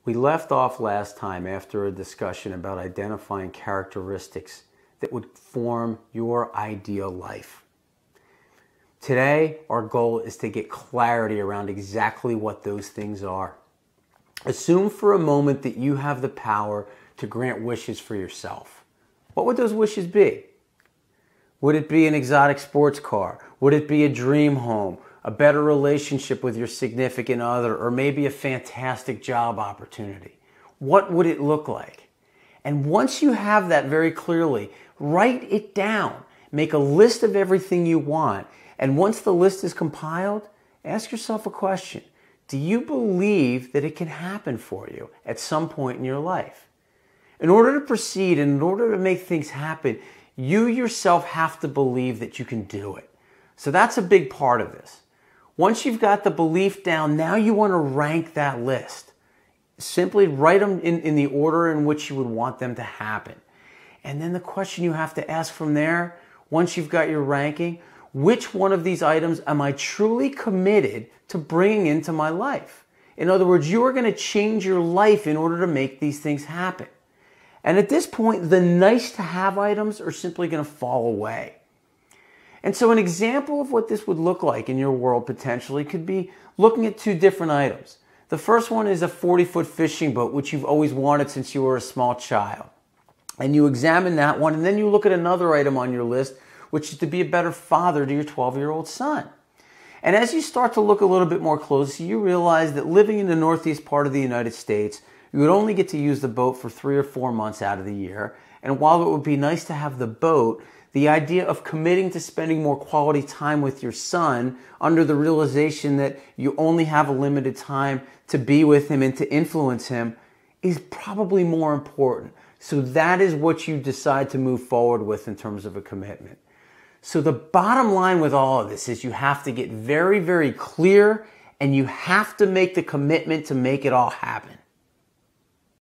We left off last time after a discussion about identifying characteristics that would form your ideal life. Today, our goal is to get clarity around exactly what those things are. Assume for a moment that you have the power to grant wishes for yourself. What would those wishes be? Would it be an exotic sports car? Would it be a dream home? A better relationship with your significant other? Or maybe a fantastic job opportunity? What would it look like? And once you have that very clearly, write it down. Make a list of everything you want. And once the list is compiled, ask yourself a question. Do you believe that it can happen for you at some point in your life? In order to proceed and in order to make things happen, you yourself have to believe that you can do it. So that's a big part of this. Once you've got the belief down, now you want to rank that list. Simply write them in the order in which you would want them to happen. And then the question you have to ask from there, once you've got your ranking, which one of these items am I truly committed to bringing into my life? In other words, you are going to change your life in order to make these things happen. And at this point, the nice to have items are simply going to fall away. And so an example of what this would look like in your world potentially could be looking at two different items. The first one is a 40-foot fishing boat, which you've always wanted since you were a small child. And you examine that one, and then you look at another item on your list, which is to be a better father to your 12-year-old son. And as you start to look a little bit more closely, you realize that living in the northeast part of the United States, you would only get to use the boat for 3 or 4 months out of the year. And while it would be nice to have the boat, the idea of committing to spending more quality time with your son under the realization that you only have a limited time to be with him and to influence him is probably more important. So that is what you decide to move forward with in terms of a commitment. So the bottom line with all of this is you have to get very, very clear and you have to make the commitment to make it all happen.